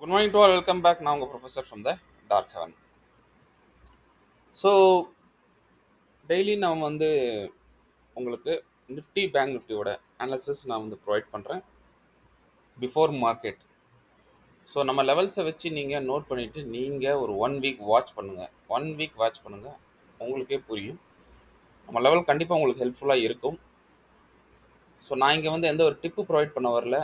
Good morning to all. Welcome back. Now, I'm a professor from the Dark Heaven. So daily நான் வந்து உங்களுக்கு Nifty bank நிஃப்டியோட analysis நான் வந்து provide பண்ணுறேன் பிஃபோர் மார்க்கெட். ஸோ நம்ம லெவல்ஸை வச்சு நீங்கள் நோட் பண்ணிவிட்டு நீங்கள் ஒரு 1 வீக் வாட்ச் பண்ணுங்கள். 1 வீக் வாட்ச் பண்ணுங்கள், உங்களுக்கே புரியும். நம்ம லெவல் கண்டிப்பாக உங்களுக்கு ஹெல்ப்ஃபுல்லாக இருக்கும். ஸோ நான் இங்கே வந்து எந்த ஒரு டிப்பு ப்ரொவைட் பண்ண வரல.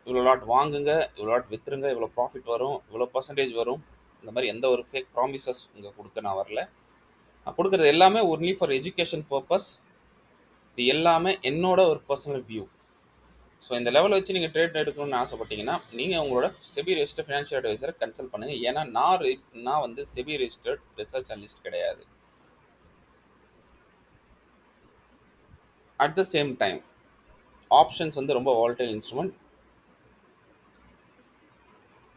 இவ்வளோ லாட் வாங்குங்க, இவ்வளோ லாட் விற்றுருங்க, இவ்வளோ ப்ராஃபிட் வரும், இவ்வளோ பர்சன்டேஜ் வரும், இந்த மாதிரி எந்த ஒரு ஃபேக் ப்ராமிசஸ் இங்கே கொடுக்க நான் வரல. நான் கொடுக்குறது எல்லாமே ஒன்லி ஃபார் எஜுகேஷன் பர்பஸ். இது எல்லாமே என்னோட ஒரு பர்சனல் வியூ. ஸோ இந்த லெவலை வச்சு நீங்கள் ட்ரேட் எடுக்கணும்னு ஆசைப்பட்டீங்கன்னா நீங்கள் உங்களோட செபி ரெஜிஸ்டர்ட் ஃபினான்ஷியல் அட்வைசரை கன்சல்ட் பண்ணுங்கள். ஏன்னா நான் வந்து செபி ரெஜிஸ்டர்ட் ரிசர்ச் அனலிஸ்ட் கிடையாது. At the same time options வந்து ரொம்ப வாலடைல் இன்ஸ்ட்ருமெண்ட்.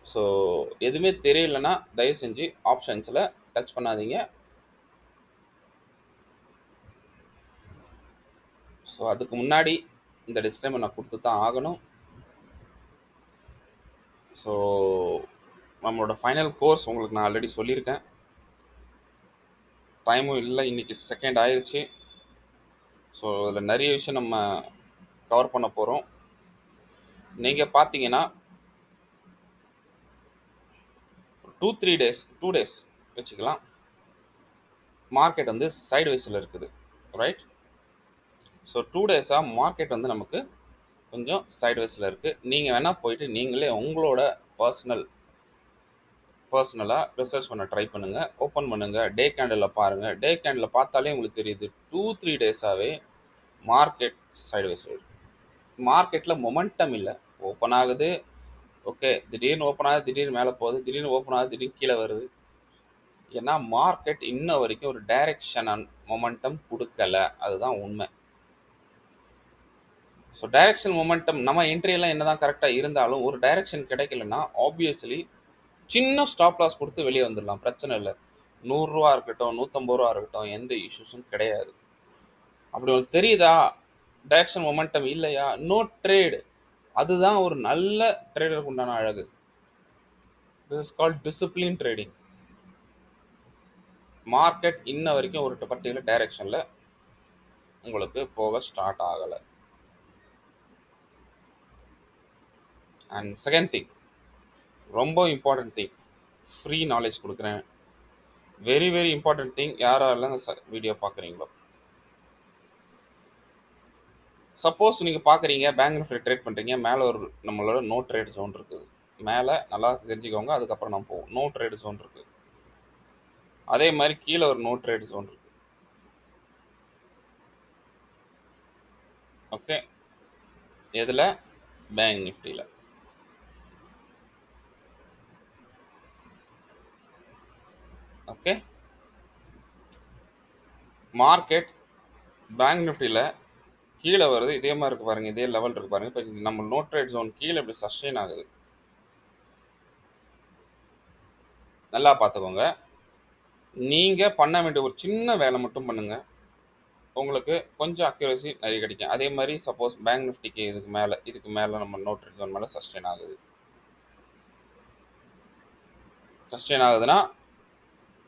ஸோ எதுவுமே தெரியலன்னா தயவு செஞ்சு ஆப்ஷன்ஸில் டச் பண்ணாதீங்க. ஸோ அதுக்கு முன்னாடி இந்த டிஸ்க்ளைமர் நான் கொடுத்து தான் ஆகணும். ஸோ நம்மளோட ஃபைனல் கோர்ஸ் உங்களுக்கு நான் ஆல்ரெடி சொல்லியிருக்கேன். டைமும் இல்லை, இன்றைக்கி செகண்ட் ஆயிடுச்சு. ஸோ இதில் நிறைய விஷயம் நம்ம கவர் பண்ண போகிறோம். நீங்கள் பார்த்தீங்கன்னா 2 டேஸ் வச்சுக்கலாம். மார்க்கெட் வந்து சைடு வைஸில் இருக்குது, ரைட்? ஸோ 2 டேஸாக மார்க்கெட் வந்து நமக்கு கொஞ்சம் சைடு வைஸில் இருக்குது. நீங்கள் வேணால் போயிட்டு நீங்களே உங்களோட பர்சனலாக ரிசர்ச் பண்ண ட்ரை பண்ணுங்கள். ஓப்பன் பண்ணுங்கள், டே கேண்டில் பாருங்கள். டே கேண்டில் பார்த்தாலே உங்களுக்கு தெரியுது 2-3 டேஸாகவே மார்க்கெட் சைடு வைஸில் இருக்குது. மார்க்கெட்டில் மொமெண்டம் இல்லை. ஓப்பன் ஆகுது, ஓகே, திடீர்னு ஓப்பன் ஆகுது, திடீர்னு மேலே போகுது, திடீர்னு ஓப்பன் ஆகுது, திடீர்னு கீழே வருது. ஏன்னா மார்க்கெட் இன்ன வரைக்கும் ஒரு டைரக்ஷன் அண்ட் மொமெண்டம் கொடுக்கல, அதுதான் உண்மை. ஸோ டைரக்ஷன் மொமெண்டம் நம்ம என்ட்ரியெல்லாம் என்ன தான் கரெக்டாக இருந்தாலும் ஒரு டைரக்ஷன் கிடைக்கலன்னா ஆப்வியஸ்லி சின்ன ஸ்டாப் லாஸ் கொடுத்து வெளியே வந்துடலாம், பிரச்சனை இல்லை. 100 ரூபா இருக்கட்டும், 150 ரூபா இருக்கட்டும், எந்த இஷ்யூஸும் கிடையாது. அப்படி உங்களுக்கு தெரியுதா டைரக்ஷன் மொமெண்டம் இல்லையா, நோ ட்ரேடு. அதுதான் ஒரு நல்ல ட்ரேடருக்கு உண்டான அழகு. This is called discipline trading. Market இன்ன வரைக்கும் ஒரு பர்டிகுலர் டைரக்ஷனில் உங்களுக்கு போக ஸ்டார்ட் ஆகலை. அண்ட் செகண்ட் திங், ரொம்ப இம்பார்ட்டன்ட் திங், ஃப்ரீ நாலேஜ் கொடுக்குறேன். Very very important thing. யாரெல்லாம் இந்த வீடியோ பார்க்குறீங்களோ, சப்போஸ் நீங்கள் பார்க்குறீங்க பேங்க் நிஃப்டி ட்ரேட் பண்ணுறீங்க, மேலே ஒரு நம்மளோட நோ ட்ரேட் ஜோன் இருக்குது. மேலே நல்லா தெரிஞ்சுக்கோங்க, அதுக்கப்புறம் நான் போவோம். நோ ட்ரேட் ஜோன் இருக்குது. அதே மாதிரி கீழே ஒரு நோ ட்ரேட் ஜோன் இருக்குது. ஓகே, எதில்? பேங்க் நிஃப்டியில். ஓகே, மார்க்கெட் பேங்க் நிஃப்டியில் கீழே வருது, இதே மாதிரி இருக்குது பாருங்கள், இதே லெவல் இருக்குது பாருங்கள். இப்போ நம்ம நோ ட்ரேட் ஜோன் கீழே இப்படி சஸ்டெயின் ஆகுது. நல்லா பார்த்துக்கோங்க. நீங்கள் பண்ண வேண்டிய ஒரு சின்ன வேலை மட்டும் பண்ணுங்கள், உங்களுக்கு கொஞ்சம் அக்யூரசி நிறைய கிடைக்கும். அதே மாதிரி சப்போஸ் பேங்க் நிஃப்டிக்கு இதுக்கு மேலே நம்ம நோ ட்ரேட் ஜோன் மேலே சஸ்டெயின் ஆகுது. சஸ்டெயின் ஆகுதுன்னா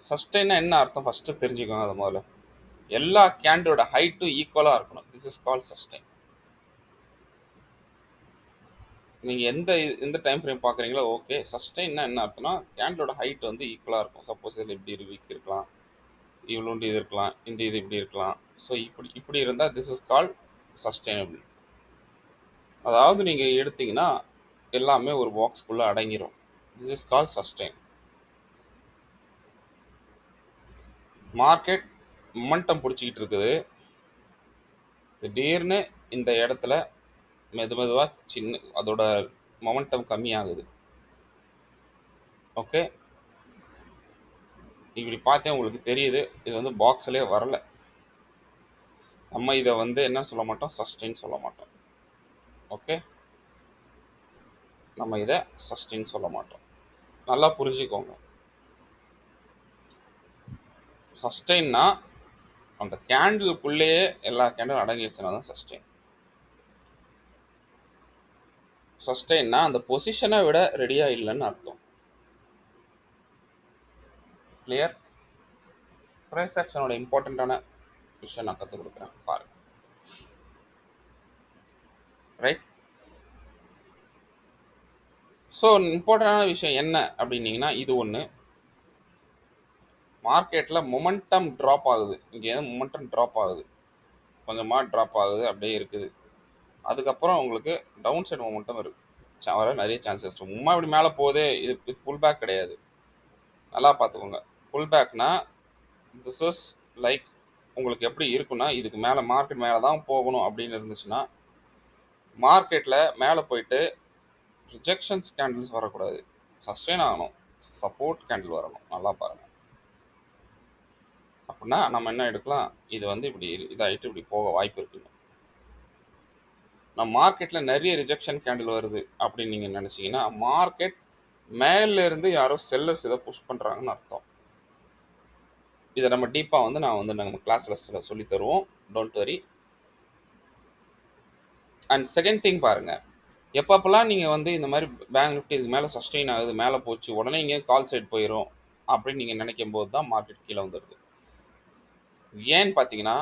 சஸ்டெயின்னா என்ன அர்த்தம் ஃபஸ்ட்டு தெரிஞ்சுக்கோங்க. அது முதல்ல எல்லா கேண்டலோட ஹைட்டும் ஈக்குவலாக இருக்கணும். This is call sustain. நீங்கள் எந்த டைம் ஃப்ரேம் பார்க்குறீங்களோ ஓகே. சஸ்டெயின்னா என்ன அர்த்தம்னா கேண்டலோட ஹைட் வந்து ஈக்குவலாக இருக்கும். சப்போஸ் இதில் இப்படி வீக் இருக்கலாம், இவ்வளோண்டு இது இருக்கலாம், இந்த இது இப்படி இருக்கலாம். ஸோ இப்படி இருந்தால் திஸ் இஸ் கால் சஸ்டெயினபிள். அதாவது நீங்கள் எடுத்தீங்கன்னா எல்லாமே ஒரு பாக்ஸ்குள்ளே அடங்கிடும். This is call sustain. Market momentum பிடிச்சிக்கிட்டு இருக்குது. திடீர்னு இந்த இடத்துல மெதுவாக அதோட மொமெண்டம் கம்மியாகுது. ஓகே, இப்படி பார்த்தே உங்களுக்கு தெரியுது இது வந்து பாக்ஸ்லேயே வரல. நம்ம இதை வந்து என்ன சொல்ல மாட்டோம், சஸ்டெயின் சொல்ல மாட்டோம். ஓகே, நம்ம இதை சஸ்டெயின் சொல்ல மாட்டோம். நல்லா புரிஞ்சுக்கோங்க. சஸ்டெயின்னா அந்த கேண்டிலுக்குள்ளேயே எல்லா கேண்டிலும் அடங்கிடுச்சுன்னா தான் சஸ்டெயின். சஸ்டெயின்னா அந்த பொசிஷனை விட ரெடியாக இல்லைன்னு அர்த்தம். கிளியர்? ப்ரைஸ் ஆக்ஷனோட இம்பார்ட்டண்ட்டான விஷயம் நான் கற்றுக் கொடுக்குறேன் பாருங்க. ரைட்? ஸோ இம்பார்ட்டண்டான விஷயம் என்ன அப்படின்னீங்கன்னா, இது ஒன்று. மார்க்கெட்டில் மொமெண்டம் ட்ராப் ஆகுது. இங்கே மொமெண்டம் ட்ராப் ஆகுது, கொஞ்சமாக ட்ராப் ஆகுது, அப்படியே இருக்குது. அதுக்கப்புறம் உங்களுக்கு டவுன் சைடு மொமெண்டம் இருக்கு, வர நிறைய சான்சஸ். சும்மா இப்படி மேலே போகுது, இது புல் பேக் கிடையாது. நல்லா பார்த்துக்கோங்க. புல் பேக்னா திஸ் இஸ் லைக் உங்களுக்கு எப்படி இருக்குன்னா, இதுக்கு மேலே மார்க்கெட் மேலே தான் போகணும் அப்படின்னு இருந்துச்சுன்னா, மார்க்கெட்டில் மேலே போயிட்டு ரிஜெக்ஷன்ஸ் கேண்டில்ஸ் வரக்கூடாது, சஸ்டெயின் ஆகணும், சப்போர்ட் கேண்டில் வரணும். நல்லா பாருங்கள். அப்படின்னா நம்ம என்ன எடுக்கலாம், இது வந்து இப்படி இதாகிட்டு இப்படி போக வாய்ப்பு இருக்குங்க. நம்ம மார்க்கெட்டில் நிறைய ரிஜெக்ஷன் கேண்டில் வருது அப்படின்னு நீங்கள் நினச்சிங்கன்னா, மார்க்கெட் மேலேருந்து யாரோ செல்லர்ஸ் இதை புஷ் பண்ணுறாங்கன்னு அர்த்தம். இதை நம்ம டீப்பாக வந்து நம்ம கிளாஸில் சொல்லி தருவோம், don't worry. And second thing பாருங்கள், எப்பப்பெல்லாம் நீங்கள் வந்து இந்த மாதிரி பேங்க் நிஃப்டி இதுக்கு மேலே சஸ்டெயின் ஆகுது, மேலே போச்சு, உடனே இங்கே கால் சைடு போயிடும் அப்படின்னு நீங்கள் நினைக்கும் போது தான் மார்க்கெட் கீழே வந்துடுது. ஏன்னு பார்த்தீங்கன்னா,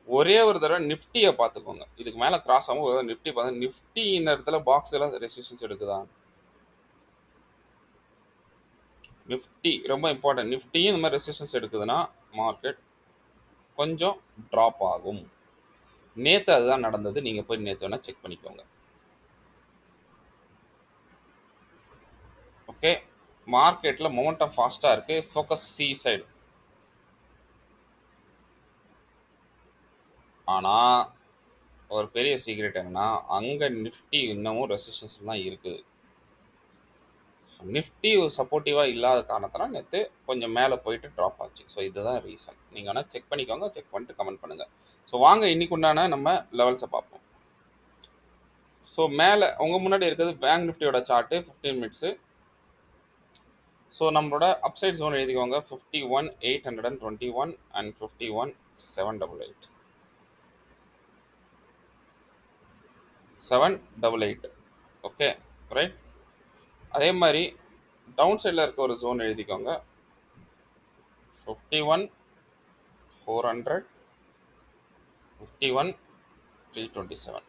ஒரே ஒரு தடவை நிஃப்டியை பார்த்துக்கோங்க. இதுக்கு மேலே கிராஸ் ஆகும் ஒரு நிஃப்டி பார்த்து, நிஃப்டி இந்த இடத்துல பாக்ஸ் எல்லாம் ரெசிஸ்டன்ஸ் எடுக்குதா? நிஃப்டி ரொம்ப இம்பார்ட்டன்ட். நிஃப்டியும் இந்த மாதிரி ரெசிஸ்டன்ஸ் எடுக்குதுன்னா மார்க்கெட் கொஞ்சம் ட்ராப் ஆகும். நேற்று அதுதான் நடந்தது. நீங்கள் போய் நேற்று வேணால் செக் பண்ணிக்கோங்க. ஓகே, மார்க்கெட்டில் மொமெண்டம் ஃபாஸ்ட்டாக இருக்குது. Focus C side. ஆனால் ஒரு பெரிய சீக்ரெட் என்னன்னா, அங்கே நிஃப்டி இன்னமும் ரெசிஸ்டன்ஸ் தான் இருக்குது. ஸோ நிஃப்டி சப்போர்ட்டிவாக இல்லாத காரணத்தினால நேற்று கொஞ்சம் மேலே போயிட்டு ட்ராப் ஆச்சு. ஸோ இதுதான் ரீசன். நீங்கள் வேணால் செக் பண்ணிக்கோங்க, செக் பண்ணிட்டு கமெண்ட் பண்ணுங்கள். ஸோ வாங்க இன்னைக்கு உண்டான நம்ம லெவல்ஸை பார்ப்போம். ஸோ மேலே உங்கள் முன்னாடி இருக்கிறது பேங்க் நிஃப்டியோட சார்ட்டு 15 மினிட்ஸு. ஸோ நம்மளோட அப்சைட் ஜோன் எழுதிக்கோங்க, 51,821 அண்ட் 51,788. 788. Okay right. அதே மாதிரி டவுன் சைடில் இருக்க ஒரு ஜோன் எழுதிக்கோங்க, 51,400, 51,327.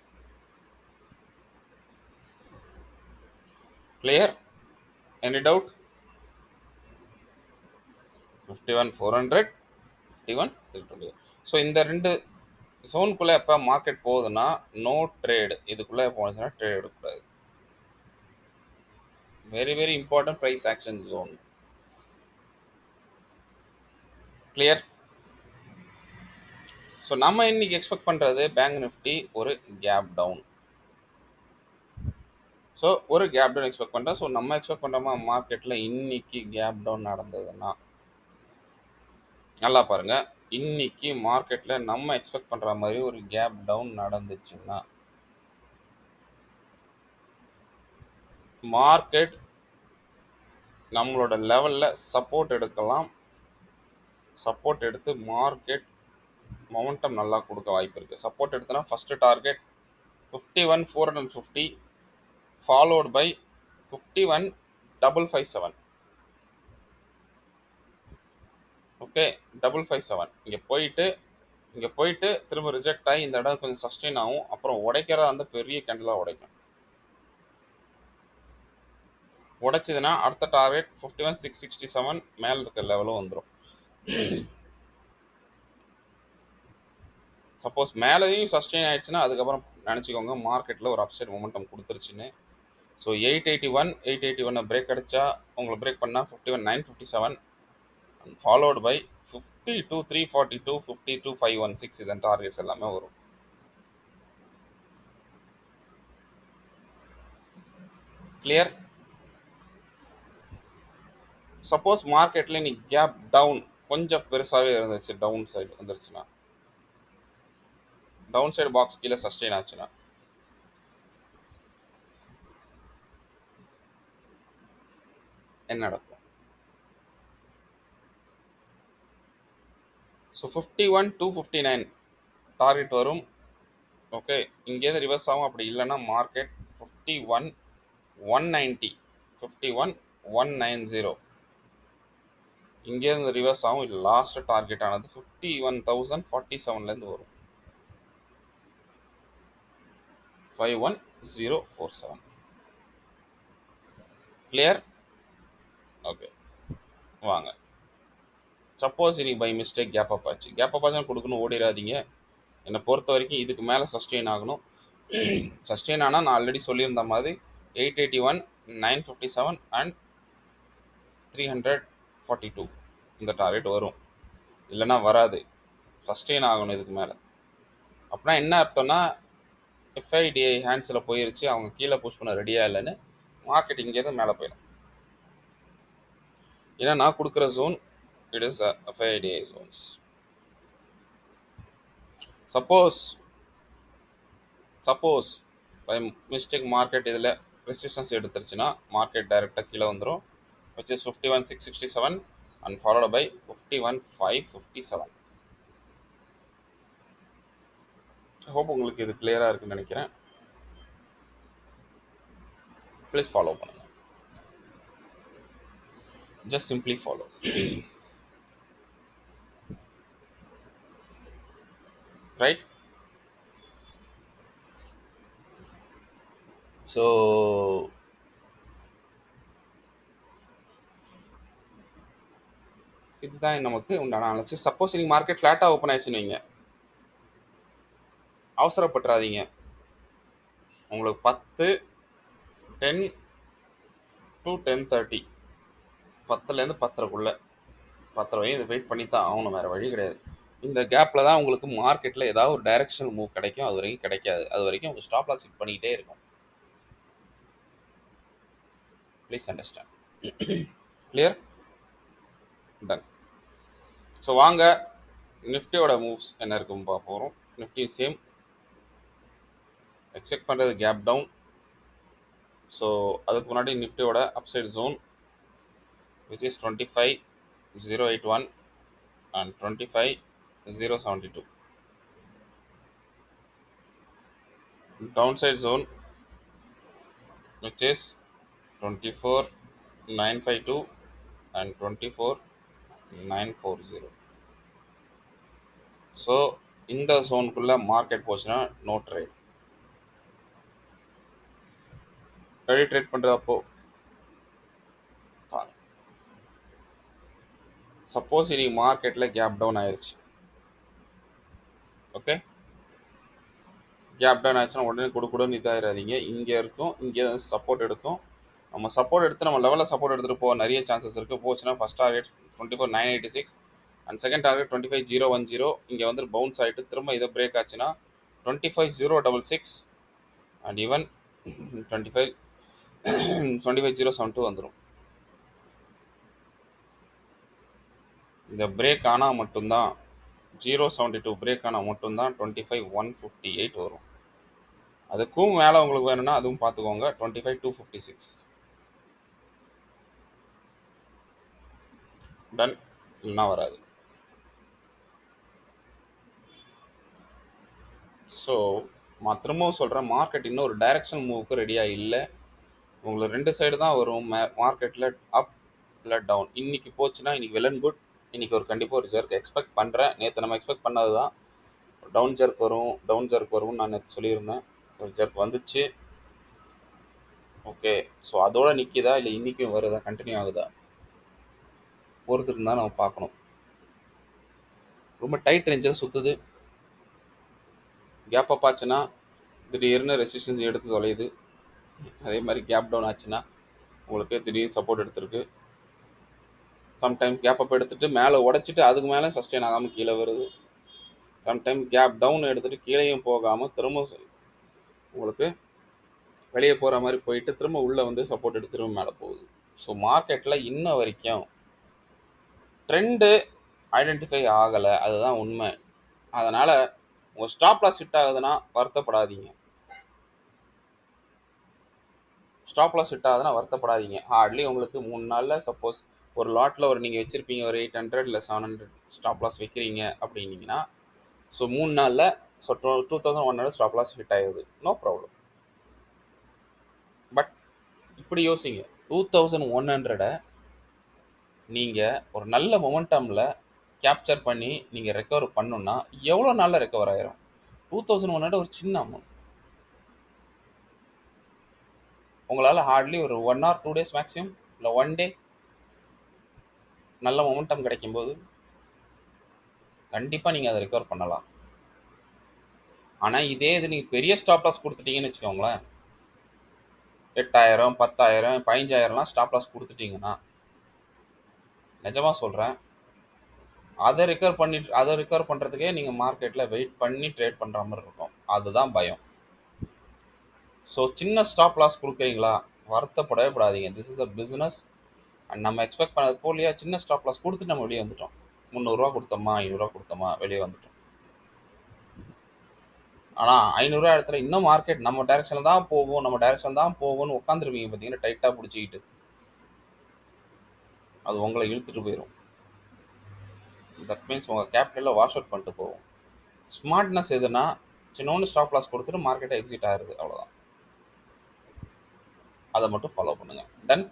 கிளியர்? Any doubt? 51,400, 51,320. ஸோ இந்த ரெண்டு ஜோனுக்குள்ளே எப்போ மார்க்கெட் போகுதுன்னா நோ ட்ரேடு. இதுக்குள்ளே போனுச்சுன்னா ட்ரேட் எடுக்கக்கூடாது. Very very important price action zone. Clear? So நம்ம இன்னைக்கு எக்ஸ்பெக்ட் பண்ணுறது பேங்க் நிஃப்டி ஒரு கேப் டவுன். ஸோ ஒரு கேப் டவுன் எக்ஸ்பெக்ட் பண்ணுறோம். ஸோ நம்ம எக்ஸ்பெக்ட் பண்ணுறோமா மார்க்கெட்டில் இன்னைக்கு கேப் டவுன் நடந்ததுன்னா, நல்லா பாருங்கள், இன்னைக்கு மார்க்கெட்டில் நம்ம எக்ஸ்பெக்ட் பண்ணுற மாதிரி ஒரு கேப் டவுன் நடந்துச்சுன்னா மார்க்கெட் நம்மளோட லெவலில் சப்போர்ட் எடுக்கலாம். சப்போர்ட் எடுத்து மார்க்கெட் மொமெண்டம் நல்லா கொடுக்க வாய்ப்பு இருக்குது. சப்போர்ட் எடுத்தனா first target 51,450 followed by 51,557. Okay, 557 இங்கே போயிட்டு திரும்ப ரிஜெக்ட் ஆகி இந்த இடம் கொஞ்சம் சஸ்டெயின் ஆகும். அப்புறம் உடைக்கிற அந்த பெரிய கேண்டிலாக உடைக்கும். உடைச்சதுன்னா அடுத்த டார்கெட் 51,667 மேலே இருக்கிற லெவலும் வந்துடும். சப்போஸ் மேலேயும் சஸ்டெயின் ஆயிடுச்சுன்னா அதுக்கப்புறம் நினச்சிக்கோங்க மார்க்கெட்டில் ஒரு அப்சைட் மொமெண்டம் கொடுத்துருச்சுன்னு. ஸோ 881 பிரேக் அடித்தா உங்களை பிரேக் பண்ணால் 51,957 ஃபாலோடு பை 52,342, 52,516 இதன் டார்கெட்ஸ் எல்லாமே வரும். கிளியர்? சப்போஸ் மார்க்கெட்டில் இன்னைக்கு கேப் டவுன் கொஞ்சம் பெருசாகவே இருந்துச்சு, டவுன் சைடு வந்துருச்சுன்னா, டவுன் சைடு பாக்ஸ் கீழே சஸ்டெயின் ஆச்சுன்னா என்ன நடக்கும்? ஸோ 51,259 டார்கெட் வரும். ஓகே, இங்கேருந்து ரிவர்ஸ் ஆகும். அப்படி இல்லைன்னா மார்க்கெட் 51,190, 51,190 இங்கேருந்து ரிவர்ஸ் ஆகும். இது லாஸ்ட் டார்கெட் ஆனது 51,047லேருந்து வரும். 51047. கிளியர்? ஓகே, வாங்க. சப்போஸ் இன்னைக்கு பை மிஸ்டேக் கேப் அப் ஆச்சு, கேப் அப் ஆச்சுன்னா கொடுக்கணும், ஓடிடாதீங்க. என்னை பொறுத்த வரைக்கும் இதுக்கு மேலே சஸ்டெயின் ஆகணும். சஸ்டெயின் ஆனால் நான் ஆல்ரெடி சொல்லியிருந்த மாதிரி 881, 957 அண்ட் 342 இந்த டார்கெட் வரும். இல்லைன்னா வராது. சஸ்டெயின் ஆகணும் இதுக்கு மேலே. அப்படின்னா என்ன அர்த்தம்னா எஃப்ஐடிஐ ஹேண்ட்ஸில் போயிருச்சு, அவங்க கீழே புஷ் பண்ண ரெடியாக இல்லைன்னு மார்க்கெட் இங்கேருந்து மேலே போயிடும். ஏன்னா நான் கொடுக்குற zone it is FIDI zones. Suppose by mistake market இதில் ரெசிஸ்டன்ஸ் எடுத்துருச்சுன்னா மார்க்கெட் டைரெக்டாக கீழே வந்துடும், which is 51,667 and followed by 51,557. Hope உங்களுக்கு இது கிளியராக இருக்குன்னு நினைக்கிறேன். ப்ளீஸ் ஃபாலோ பண்ணுங்க, just simply follow. Right? So இதுதான் நமக்கு உண்டான அனாலிசிஸ். சப்போஸ் நீங்கள் மார்க்கெட் ஃப்ளாட்டாக ஓப்பன் ஆயிடுச்சுன்னு வைங்க, அவசரப்பட்டுறாதீங்க. உங்களுக்கு 10 to 10:30, 10லேருந்து 10:30க்குள்ளே, 10:30 வரையும் இதை வெயிட் பண்ணி தான் ஆகணும், வேறு வழி கிடையாது. இந்த கேப்பில் தான் உங்களுக்கு மார்க்கெட்டில் ஏதாவது ஒரு டைரெக்ஷனல் மூவ் கிடைக்கும், அது வரைக்கும் கிடைக்காது. அது வரைக்கும் உங்கள் ஸ்டாப் லாஸ் ஹிட் பண்ணிக்கிட்டே இருக்கும். Please understand. Clear? Done. So வாங்க நிஃப்டியோட மூவ்ஸ் என்ன இருக்குன்னு பார்க்க போகிறோம். நிஃப்டி சேம் எக்ஸ்பெக்ட் பண்ணுறது கேப் டவுன். ஸோ அதுக்கு முன்னாடி நிஃப்டியோட upside zone which is 25,081 and 25,072. Downside zone which is 24,952 and 24,940. So இந்த ஜோனுக்குள்ளே மார்க்கெட் போச்சுன்னா நோ ட்ரேட். ரெடி ட்ரேட் பண்ணுறப்போ சப்போஸ் இன்னைக்கு மார்க்கெட்டில் கேப் டவுன் ஆயிடுச்சு, ஓகே, கேப் டவுன் ஆச்சுன்னா உடனே கொடுக்கூடன்னு இதாகிடாதீங்க. இங்கே இருக்கும், இங்கே சப்போர்ட் எடுக்கும். நம்ம சப்போர்ட் எடுத்து நம்ம லெவலில் சப்போர்ட் எடுத்துகிட்டு போக நிறைய சான்சஸ் இருக்குது. போச்சுன்னா first target 24,986 and second target 25,010. இங்கே வந்து பவுன்ஸ் ஆகிட்டு திரும்ப இதை பிரேக் ஆச்சுன்னா 25,066 அண்ட் ஈவன் 25,072 வந்துடும். இந்த பிரேக் ஆனால் மட்டும்தான் 072 பிரேக் ஆனால் மட்டும்தான் 25,158 வரும். அதுக்கும் மேலே உங்களுக்கு வேணும்னா அதுவும் பார்த்துக்கோங்க, 25,256. டன். இல்லைனா வராது. ஸோ நான் திரும்பவும் சொல்கிறேன், மார்க்கெட் இன்னும் ஒரு டைரக்ஷன் மூவுக்கு ரெடியாக இல்லை. உங்களுக்கு ரெண்டு சைடு தான் வரும் மார்க்கெட்டில், அப் இல்லை டவுன். இன்றைக்கி போச்சுன்னா இன்றைக்கி வெல் அண்ட் குட். இன்றைக்கி ஒரு கண்டிப்பாக ஒரு ஜர்க் எக்ஸ்பெக்ட் பண்ணுறேன். நேற்று நம்ம எக்ஸ்பெக்ட் பண்ணது தான் டவுன் ஜர்க் வரும்னு நான் நேற்று சொல்லியிருந்தேன். ஒரு ஜர்க் வந்துச்சு, ஓகே. ஸோ அதோட நிற்கிதா இல்லை இன்றைக்கும் வருதா, கண்டினியூ ஆகுதா பொறுத்துட்டு தான் நம்ம பார்க்கணும். ரொம்ப டைட் ரேஞ்சில் சுற்றுது. கேப் அப் ஆச்சுன்னா திடீர்னு ரெசிஸ்டன்ஸ் எடுத்து தொலையுது. அதே மாதிரி கேப் டவுன் ஆச்சுன்னா உங்களுக்கு திடீர்னு சப்போர்ட் எடுத்துருக்கு. சம்டைம் கேப் அப் எடுத்துகிட்டு மேலே உடச்சிட்டு அதுக்கு மேலே சஸ்டெயின் ஆகாமல் கீழே வருது. சம்டைம் கேப் டவுன் எடுத்துகிட்டு கீழேயும் போகாமல் திரும்ப உங்களுக்கு வெளியே போகிற மாதிரி போயிட்டு திரும்ப உள்ளே வந்து சப்போர்ட் எடுத்து திரும்ப மேலே போகுது. ஸோ மார்க்கெட்டில் இன்ன வரைக்கும் ட்ரெண்டு ஐடென்டிஃபை ஆகலை, அதுதான் உண்மை. அதனால் உங்கள் ஸ்டாப் லாஸ் ஹிட் ஆகுதுன்னா வருத்தப்படாதீங்க. ஹார்ட்லி உங்களுக்கு 3 நாளில் சப்போஸ் ஒரு லாட்டில் நீங்கள் வச்சுருப்பீங்க, ஒரு 800 இல்லை 700 ஸ்டாப் லாஸ் வைக்கிறீங்க அப்படின்னீங்கன்னா, ஸோ 3 நாளில் ஸோ 2,100 ஸ்டாப் லாஸ் ஹிட் ஆகிடுது, நோ ப்ராப்ளம். பட் இப்படி யோசிங்க, 2,100 நீங்கள் ஒரு நல்ல மொமெண்டமில் கேப்சர் பண்ணி நீங்கள் ரெக்கவர் பண்ணணுன்னா எவ்வளோ நாளில் ரெக்கவர் ஆயிரும்? 2100 ஒரு சின்ன அமௌண்ட். உங்களால் ஹார்ட்லி ஒரு 1 ஆர் 2 டேஸ் மேக்ஸிமம், இல்லை 1 டே நல்ல மொமெண்டம் கிடைக்கும்போது கண்டிப்பாக நீங்கள் அதை ரெக்கவர் பண்ணலாம். ஆனால் இதே இது நீங்கள் பெரிய ஸ்டாப் லாஸ் கொடுத்துட்டீங்கன்னு வச்சுக்கோங்களேன், 8000 10,000 15,000லாம் ஸ்டாப் லாஸ் கொடுத்துட்டீங்கன்னா, நிஜமாக சொல்கிறேன், அதை ரெக்கவர் பண்ணுறதுக்கே நீங்கள் மார்க்கெட்டில் வெயிட் பண்ணி ட்ரேட் பண்ணுற மாதிரி இருக்கும். அதுதான் பயம். ஸோ சின்ன ஸ்டாப் லாஸ் கொடுக்குறீங்களா, வருத்தப்படவே படாதீங்க. This is a business. And நம்ம எக்ஸ்பெக்ட் பண்ணது போலியா சின்ன ஸ்டாப் லாஸ் கொடுத்துட்டு நம்ம வெளியே வந்துட்டோம். 300 கொடுத்தோமா 500 கொடுத்தோமா வெளியே வந்துட்டோம். ஆனால் 500 இடத்துல இன்னும் மார்க்கெட் நம்ம டைரெக்ஷனில் தான் போகும்னு உட்காந்துருப்பீங்க பார்த்தீங்கன்னா, டைட்டாக பிடிச்சிக்கிட்டு. அது உங்களை இழுத்துட்டு போயிடும். தட் மீன்ஸ் உங்கள் கேபிட்டலில் வாஷ் அவுட் பண்ணிட்டு போகும். ஸ்மார்ட்னஸ் எதுனா சின்னோன்னு ஸ்டாப் லாஸ் கொடுத்துட்டு மார்க்கெட்டை எக்ஸிட் ஆகுது, அவ்வளோதான். அதை மட்டும் ஃபாலோ பண்ணுங்கள். டன்.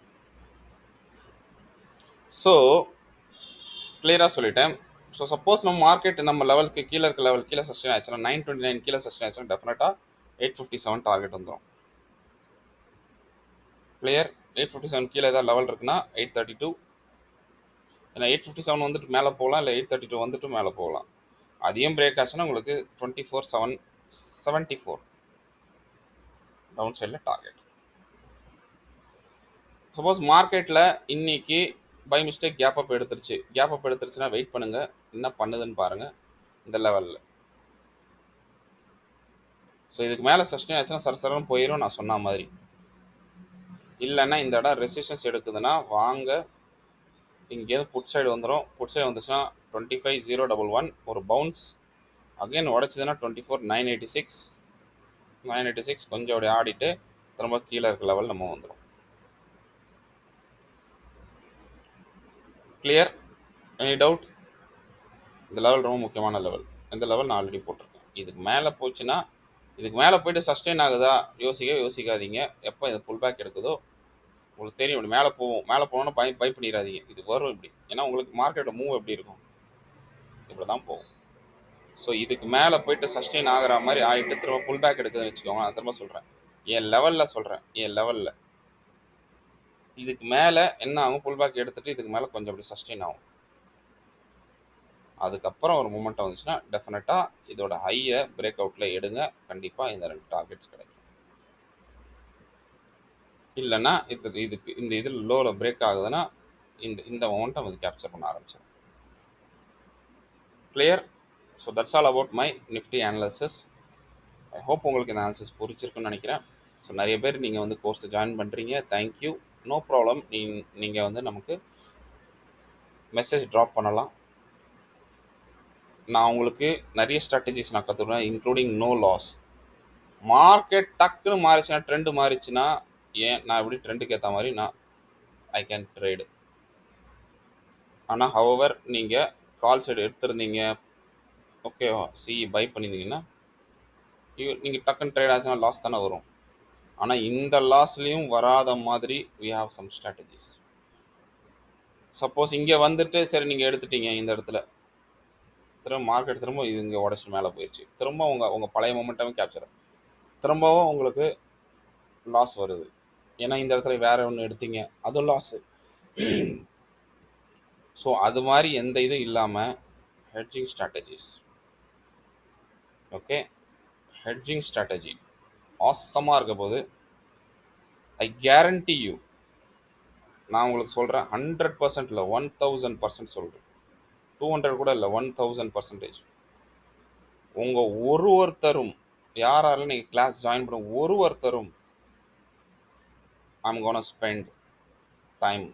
ஸோ கிளியராக சொல்லிட்டேன். ஸோ சப்போஸ் நம்ம மார்க்கெட் நம்ம லெவலுக்கு கீழே சஸ்டெயின் ஆச்சுன்னா 929 கீழே சஸ்டெயின் ஆச்சுன்னா டெஃபினட்டாக 857 டார்கெட் வந்துடும். கிளியர். 857 கீழே ஏதாவது லெவல் இருக்குன்னா 832. ஏன்னா 857 வந்துட்டு மேலே போகலாம், இல்லை 832 வந்துட்டு மேலே போகலாம். அதையும் பிரேக் ஆச்சுன்னா உங்களுக்கு 24,774 டவுன் சைடில் டார்கெட். சப்போஸ் மார்க்கெட்டில் இன்னைக்கு பை மிஸ்டேக் கேப் அப் எடுத்துருச்சுன்னா வெயிட் பண்ணுங்கள், என்ன பண்ணுதுன்னு பாருங்கள் இந்த லெவலில். ஸோ இதுக்கு மேலே சஸ்டெயின் ஆச்சுன்னா சரசரன்னு போயிடும் நான் சொன்ன மாதிரி. இல்லைன்னா இந்த இடம் ரெசிஸ்டன்ஸ் எடுக்குதுன்னா வாங்க, இங்கேருந்து புட் சைடு வந்துடும். புட் சைடு வந்துச்சுன்னா 25,011 ஒரு பவுன்ஸ். அகைன் உடச்சிதுன்னா 24,986 கொஞ்சம் அப்படி ஆடிட்டு திரும்ப கீழே இருக்க லெவல் நம்ம வந்துடும். கிளியர். Any doubt? இந்த லெவல் ரொம்ப முக்கியமான லெவல். இந்த லெவல் நான் ஆல்ரெடி போட்டிருக்கேன். இதுக்கு மேலே போச்சுன்னா, இதுக்கு மேலே போயிட்டு சஸ்டெயின் ஆகுதா யோசிக்காதீங்க. எப்போ இது புல் பேக் எடுக்குதோ உங்களுக்கு தெரியும். இப்படி மேலே போகணும்னா பை பண்ணிடாதீங்க. இது வரும் இப்படி. ஏன்னா உங்களுக்கு மார்க்கெட்டோட மூவ் எப்படி இருக்கும், இப்படி தான் போகும். ஸோ இதுக்கு மேலே போயிட்டு சஸ்டெயின் ஆகிற மாதிரி ஆகிட்டு திரும்ப புல் பேக் எடுக்குதுன்னு வச்சுக்கோங்க. நான் திரும்ப சொல்கிறேன், என் லெவலில் இதுக்கு மேலே என்ன ஆகும், புல் பேக் எடுத்துகிட்டு இதுக்கு மேலே கொஞ்சம் அப்படி சஸ்டெயின் ஆகும். அதுக்கப்புறம் ஒரு மூமெண்ட் வந்துச்சுன்னா டெஃபினட்டாக இதோட ஹையை பிரேக் அவுட்டில் எடுங்க. கண்டிப்பாக இந்த 2 டார்கெட்ஸ் கிடைக்கும். இல்லைன்னா இதுக்கு இந்த இதில் லோவில் பிரேக் ஆகுதுன்னா இந்த மொமெண்டம் அது கேப்சர் பண்ண ஆரம்பிச்சிடும். Clear. So that's all about my Nifty analysis. I hope உங்களுக்கு இந்த அனாலிசிஸ் புரிச்சிருக்குன்னு நினைக்கிறேன். ஸோ நிறைய பேர் நீங்கள் வந்து கோர்ஸை ஜாயின் பண்ணுறீங்க, தேங்க்யூ. No problem. நீங்கள் வந்து நமக்கு மெசேஜ் ட்ராப் பண்ணலாம். நான் உங்களுக்கு நிறைய ஸ்ட்ராட்டஜிஸ் நான் கற்றுக்குறேன், இன்க்ளூடிங் நோ லாஸ். மார்க்கெட் டக்குன்னு மாறிச்சுன்னா, ட்ரெண்டு மாறிச்சுன்னா, நான் எப்படி ட்ரெண்டுக்கு ஏற்ற மாதிரி ஐ கேன் ட்ரேடு. ஆனால் ஹவவர் நீங்கள் கால் சைடு எடுத்திருந்தீங்க, ஓகேவா, பை பண்ணியிருந்தீங்கன்னா நீங்கள் டக்குன்னு ட்ரேட் ஆச்சுன்னா லாஸ் தானே வரும். ஆனால் இந்த லாஸ்லேயும் வராத மாதிரி we have some strategies. Suppose இங்கே வந்துட்டு சரி நீங்கள் எடுத்துட்டீங்க, இந்த இடத்துல திரும்ப மார்க்கெட் திரும்ப இது இங்கே உடச்சிட்டு மேலே போயிடுச்சு, திரும்ப உங்கள் பழைய மொமெண்ட்டாவே கேப்சர், திரும்பவும் உங்களுக்கு லாஸ் வருது. ஏன்னா இந்த இடத்துல வேற ஒன்று எடுத்தீங்க, அதுவும் லாஸு. ஸோ அது மாதிரி எந்த இதுவும் இல்லாமல் hedging strategies, okay, hedging strategy ஆசமாக இருக்க போது ஐ கேரண்டி யூ, நான் உங்களுக்கு சொல்கிறேன் 100% இல்லை 1000% சொல்கிறேன், 200 கூட இல்லை, 1000%. உங்கள் ஒருத்தரும் யாராலும் நீங்கள் கிளாஸ் ஜாயின் பண்ண ஒருத்தரும் ஐம் கோனா ஸ்பெண்ட் டைம்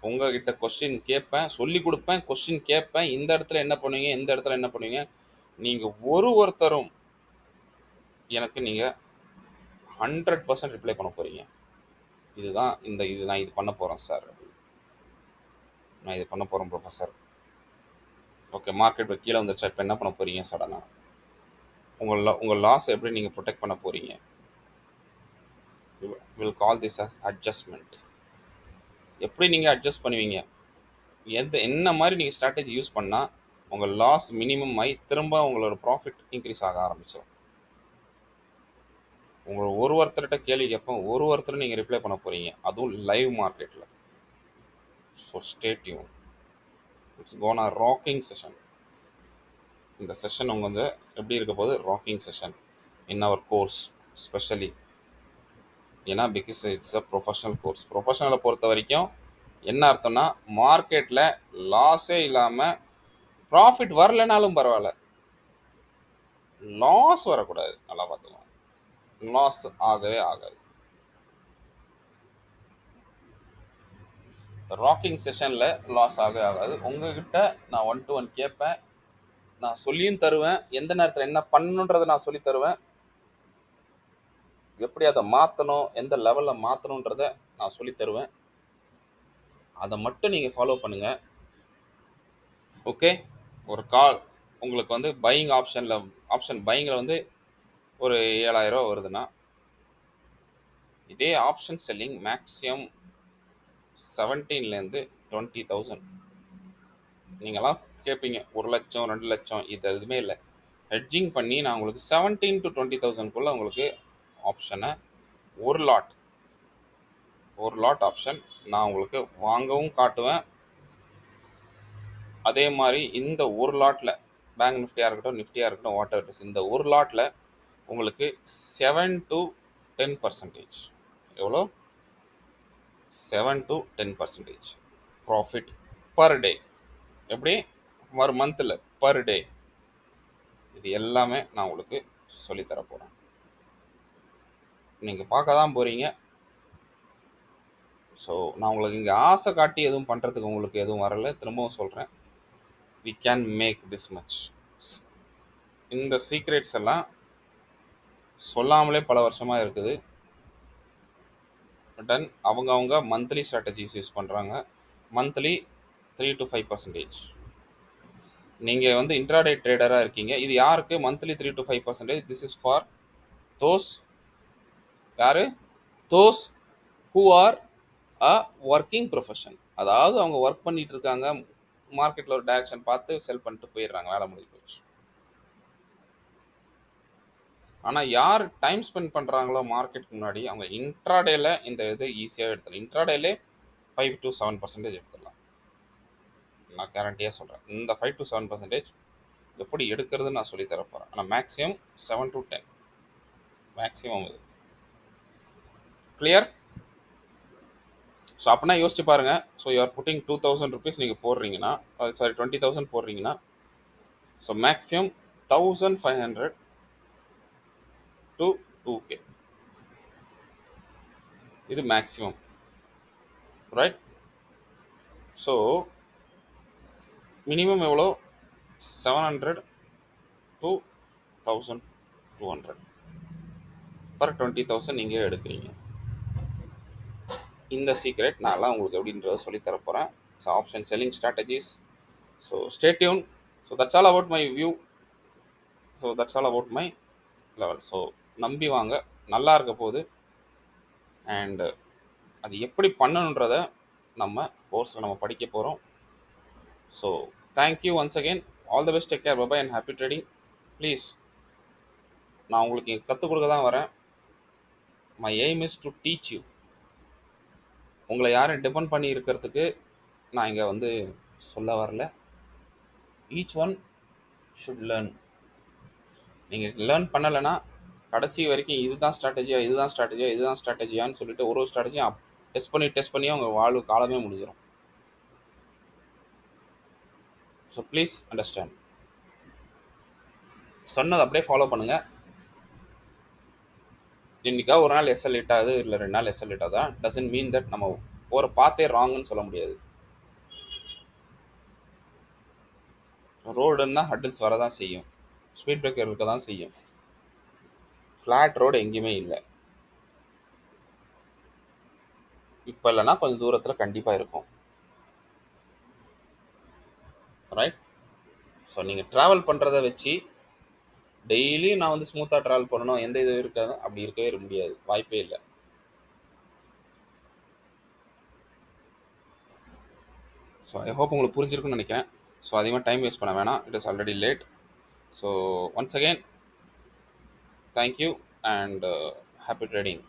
உங்ககிட்ட கொஸ்டின் கேட்பேன், சொல்லி கொடுப்பேன், கொஸ்டின் கேட்பேன், இந்த இடத்துல என்ன பண்ணுவீங்க, நீங்கள் ஒருத்தரும் எனக்கு நீங்கள் 100% ரிப்ளை பண்ண போகிறீங்க. இதுதான் நான் இது பண்ண போகிறேன் சார், நான் இது பண்ண போகிறேன் ப்ரொஃபஸர். ஓகே, மார்க்கெட் கீழே வந்துருச்சா, இப்போ என்ன பண்ண போகிறீங்க சடனாக, உங்கள் லாஸ் எப்படி நீங்கள் ப்ரொடெக்ட் பண்ண போகிறீங்க. Will call this adjustment. எப்படி நீங்கள் அட்ஜஸ்ட் பண்ணுவீங்க, என்ன மாதிரி நீங்கள் ஸ்ட்ராட்டஜி யூஸ் பண்ணால் உங்கள் லாஸ் மினிமம் ஆகி திரும்ப உங்களோட ப்ராஃபிட் இன்க்ரீஸ் ஆக ஆரம்பிச்சிடும். உங்களை ஒருத்தர்கிட்ட கேள்வி கேட்போம், ஒருத்தர் நீங்கள் ரிப்ளை பண்ண போகிறீங்க, அதுவும் லைவ் மார்க்கெட்டில். So stay tune. It's gonna rocking session. இந்த செஷன் உங்க வந்து எப்படி இருக்க போது? Rocking session in our course specially. ஏன்னா because it's a professional course. ப்ரொஃபஷனலை பொறுத்த வரைக்கும் என்ன அர்த்தம்னா, மார்க்கெட்டில் லாஸே இல்லாமல் ப்ராஃபிட் வரலைனாலும் பரவாயில்ல, லாஸ் வரக்கூடாது. நல்லா பார்த்துக்கலாம், லாஸ் ஆகவே ஆகாது. ராக்கிங் செஷனில் லாஸ் ஆகவே ஆகாது. உங்ககிட்ட நான் 1 to 1 கேட்பேன், நான் சொல்லியும் தருவேன், எந்த நேரத்தில் என்ன பண்ணணுன்றதை நான் சொல்லி தருவேன், எப்படி அதை மாற்றணும், எந்த லெவலில் மாற்றணுன்றதை நான் சொல்லி தருவேன். அதை மட்டும் நீங்கள் ஃபாலோ பண்ணுங்கள். ஓகே, ஒரு கால் உங்களுக்கு வந்து பையிங் ஆப்ஷன் பையிங்கில் வந்து ஒரு 7,000 ரூபா வருதுன்னா, இதே ஆப்ஷன் செல்லிங் மேக்ஸிமம் 17,000 to 20,000. நீங்களாம் கேட்பீங்க 1 லட்சம் 2 லட்சம், இது எதுவுமே இல்லை. ஹெட்ஜிங் பண்ணி நான் உங்களுக்கு 17,000 to 20,000 உங்களுக்கு ஆப்ஷனை ஒரு லாட் ஆப்ஷன் நான் உங்களுக்கு வாங்கவும் காட்டுவேன். அதே மாதிரி இந்த ஒரு லாட்டில் பேங்க் நிஃப்டியாக இருக்கட்டும், நிஃப்டியாக இருக்கட்டும், வாட் எவர் இட் இஸ், இந்த ஒரு லாட்டில் உங்களுக்கு 7 to 10%, எவ்வளோ? 7 to 10% ப்ராஃபிட் பர் டே. எப்படி? ஒரு மந்தில் பர் டே. இது எல்லாமே நான் உங்களுக்கு சொல்லித்தர போகிறேன். நீங்கள் பார்க்க தான் போகிறீங்க. ஸோ நான் உங்களுக்கு இங்கே ஆசை காட்டி எதுவும் பண்ணுறதுக்கு உங்களுக்கு எதுவும் வரலை. திரும்பவும் சொல்கிறேன், we can make this much. இந்த சீக்ரெட்ஸ் எல்லாம் சொல்லாமலே பல வருஷமாக இருக்குது. டன் அவங்க மந்த்லி ஸ்ட்ராட்டஜிஸ் யூஸ் பண்ணுறாங்க. Monthly 3 to 5%. நீங்கள் வந்து இன்ட்ராடே ட்ரேடராக இருக்கீங்க. இது யாருக்கு monthly 3 to 5%? This is for those யார்? Those who are a working profession. அதாவது அவங்க ஒர்க் பண்ணிட்டு இருக்காங்க, மார்க்கெட்டில் ஒரு டைரக்ஷன் பார்த்து செல் பண்ணிட்டு போயிடுறாங்க, வேலை முடிஞ்சு போச்சு. ஆனால் யார் டைம் ஸ்பெண்ட் பண்ணுறாங்களோ மார்க்கெட்டுக்கு முன்னாடி, அவங்க இன்ட்ராடேல இந்த இது ஈஸியாக எடுத்துடலாம். இன்ட்ராடேலே 5 to 7% எடுத்துடலாம். நான் கேரண்டியாக சொல்கிறேன், இந்த 5 to 7% எப்படி எடுக்கிறதுன்னு நான் சொல்லி தர போகிறேன். ஆனால் மேக்ஸிமம் 7 to 10 மேக்ஸிமம். இது கிளியர்? ஸோ அப்படின்னா யோசிச்சு பாருங்கள். ஸோ யூஆர் புட்டிங் 2,000 rupees நீங்கள் போடுறீங்கன்னா, சாரி 20,000 போடுறீங்கன்னா, ஸோ மேக்ஸிமம் 1,500 to 2K. இது மேக்ஸிமம், ரைட்? ஸோ மினிமம் எவ்வளோ? 700 to 1,200 பர் 20,000 நீங்கள் எடுக்கிறீங்க. இந்த சீக்ரெட் நான்லாம் உங்களுக்கு எப்படின்றத சொல்லித்தர போகிறேன். So option selling strategies. So stay tune. So that's all about my view. So that's all about my level. So நம்பி வாங்க, நல்லா இருக்க போகுது. அண்டு அது எப்படி பண்ணணுன்றதை நம்ம கோர்ஸில் நம்ம படிக்க போகிறோம். So thank you once again. All the best. Take care. Bye and happy trading. Please, நான் உங்களுக்கு இங்கே கற்றுக் கொடுக்க தான் வரேன். My aim is to teach you. உங்களை யாரும் டிபெண்ட் பண்ணி இருக்கிறதுக்கு நான் இங்கே வந்து சொல்ல வரல. Each one should learn. நீங்கள் லேர்ன் பண்ணலைன்னா கடைசி வரைக்கும் இதுதான் ஸ்ட்ராட்டஜியான்னு சொல்லிட்டு ஒரு ஸ்ட்ராட்டஜியும் டெஸ்ட் பண்ணி அவங்க வாழ்வு காலமே முடிஞ்சிடும். So please understand. சொன்னதை அப்படியே ஃபாலோ பண்ணுங்கள். இன்றைக்கா ஒரு நாள் எஸ்எல் லேட் ஆகுது, இல்லை 2 நாள் எஸ்எல் லேட் ஆகுதா, டசன்ட் மீன் தட் நம்ம ஒரு பாத்தே ராங்குன்னு சொல்ல முடியாது. ரோடுன்னா ஹட்டில்ஸ் வரதான் செய்யும், ஸ்பீட் பிரேக்கர் இருக்க தான் செய்யும். ஃப்ளாட் ரோடு எங்கேயுமே இல்லை. இப்போ இல்லைன்னா கொஞ்சம் தூரத்தில் கண்டிப்பாக இருக்கும், ரைட்? ஸோ நீங்கள் ட்ராவல் பண்ணுறத வச்சு டெய்லியும் நான் வந்து ஸ்மூத்தாக ட்ராவல் பண்ணணும், எந்த இதுவும் இருக்காது, அப்படி இருக்கவே முடியாது, வாய்ப்பே இல்லை. ஸோ ஐ ஹோப் உங்களுக்கு புரிஞ்சிருக்குன்னு நினைக்கிறேன். ஸோ அதிகமாக டைம் வேஸ்ட் பண்ண வேணாம். It is already late. So once again thank you and happy trading.